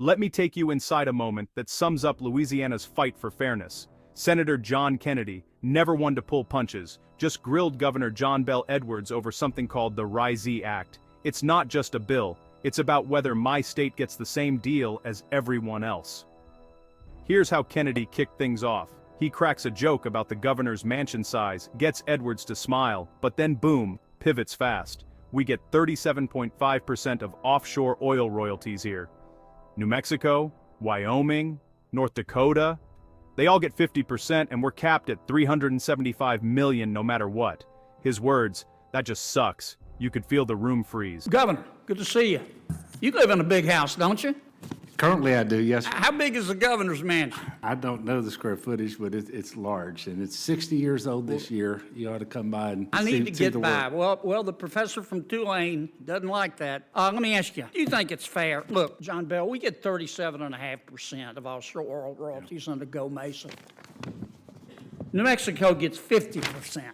Let me take you inside a moment that sums up Louisiana's fight for fairness. Senator John Kennedy, never one to pull punches, just grilled Governor John Bel Edwards over something called the RISEE Act. It's not just a bill, it's about whether my state gets the same deal as everyone else. Here's how Kennedy kicked things off. He cracks a joke about the governor's mansion size, gets Edwards to smile, but then boom, pivots fast. We get 37.5% of offshore oil royalties here. New Mexico, Wyoming, North Dakota, they all get 50% and we're capped at $375 million no matter what. His words, that just sucks. You could feel the room freeze. Governor, good to see you. You live in a big house, don't you? Currently, I do, yes. How big is the governor's mansion? I don't know the square footage, but it's large, and it's 60 years old this year. You ought to come by and I need to see get the by. work. Well, the professor from Tulane doesn't like that. Let me ask you, do you think it's fair? Look, John Bell, we get 37.5% of offshore oil royalties under Go Mesa. New Mexico gets 50%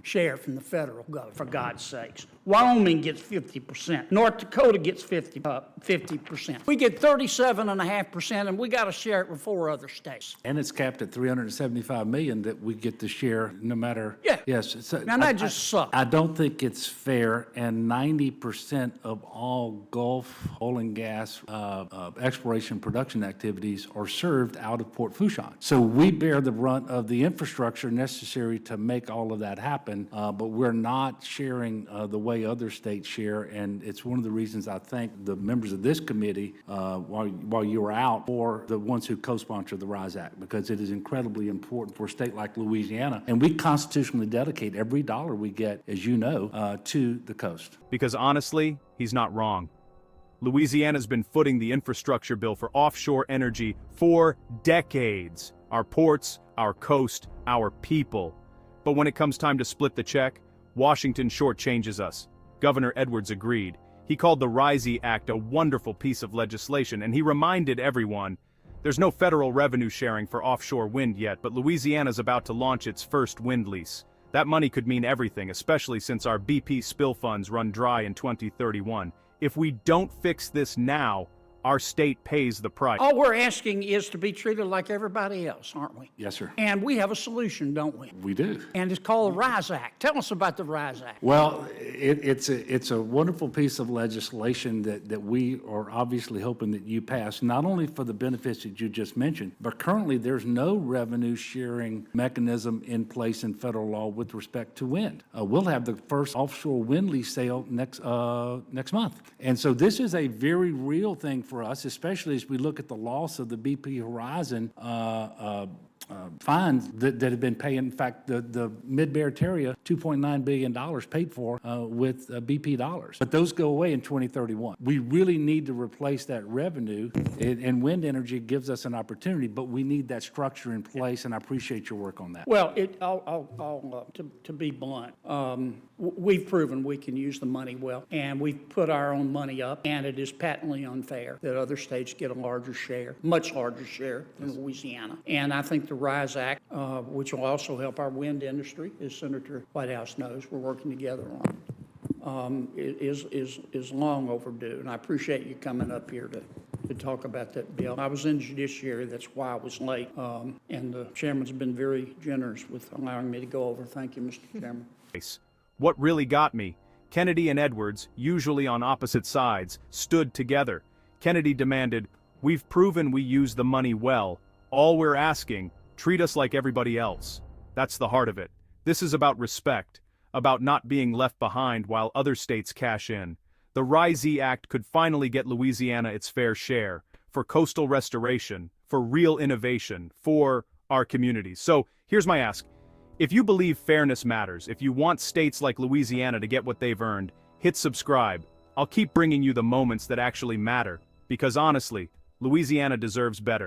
share from the federal government, for God's sakes. Wyoming gets 50%. North Dakota gets 50%. We get 37.5%, and we got to share it with 4 other states. And it's capped at $375 million that we get to share no matter. Yeah. Yes. Now, that just sucks. I don't think it's fair, and 90% of all Gulf oil and gas exploration production activities are served out of Port Fourchon. So we bear the brunt of the infrastructure necessary to make all of that happen, but we're not sharing the way other states share, and it's one of the reasons I thank the members of this committee while you were out, for the ones who co-sponsored the RISEE Act, because it is incredibly important for a state like Louisiana, and we constitutionally dedicate every dollar we get, as you know, to the coast. Because honestly, he's not wrong. Louisiana's been footing the infrastructure bill for offshore energy for decades. Our ports, our coast, our people. But when it comes time to split the check, Washington shortchanges us. Governor Edwards agreed. He called the RISEE Act a wonderful piece of legislation, and he reminded everyone, there's no federal revenue sharing for offshore wind yet, but Louisiana's about to launch its first wind lease. That money could mean everything, especially since our BP spill funds run dry in 2031. If we don't fix this now, our state pays the price. All we're asking is to be treated like everybody else, aren't we? Yes, sir. And we have a solution, don't we? We do. And it's called the RISE Act. Tell us about the RISE Act. Well, it's a wonderful piece of legislation that we are obviously hoping that you pass, not only for the benefits that you just mentioned, but currently there's no revenue sharing mechanism in place in federal law with respect to wind. We'll have the first offshore wind lease sale next month. And so this is a very real thing for us, especially as we look at the loss of the BP Horizon fines that have been paying. In fact, the Mid-Barataria, $2.9 billion paid for with BP dollars. But those go away in 2031. We really need to replace that revenue, and wind energy gives us an opportunity, but we need that structure in place, and I appreciate your work on that. Well, to be blunt, we've proven we can use the money well, and we've put our own money up, and it is patently unfair that other states get a larger share, much larger share than Louisiana. And I think the RISE Act, which will also help our wind industry, as Senator Whitehouse knows, we're working together on, is long overdue. And I appreciate you coming up here to talk about that bill. I was in Judiciary, that's why I was late, and the chairman's been very generous with allowing me to go over. Thank you, Mr. Chairman. What really got me, Kennedy and Edwards, usually on opposite sides, stood together. Kennedy demanded, we've proven we use the money well. All we're asking, treat us like everybody else. That's the heart of it. This is about respect, about not being left behind while other states cash in. The RISEE Act could finally get Louisiana its fair share, for coastal restoration, for real innovation, for our communities. So, here's my ask. If you believe fairness matters, if you want states like Louisiana to get what they've earned, hit subscribe. I'll keep bringing you the moments that actually matter, because honestly, Louisiana deserves better.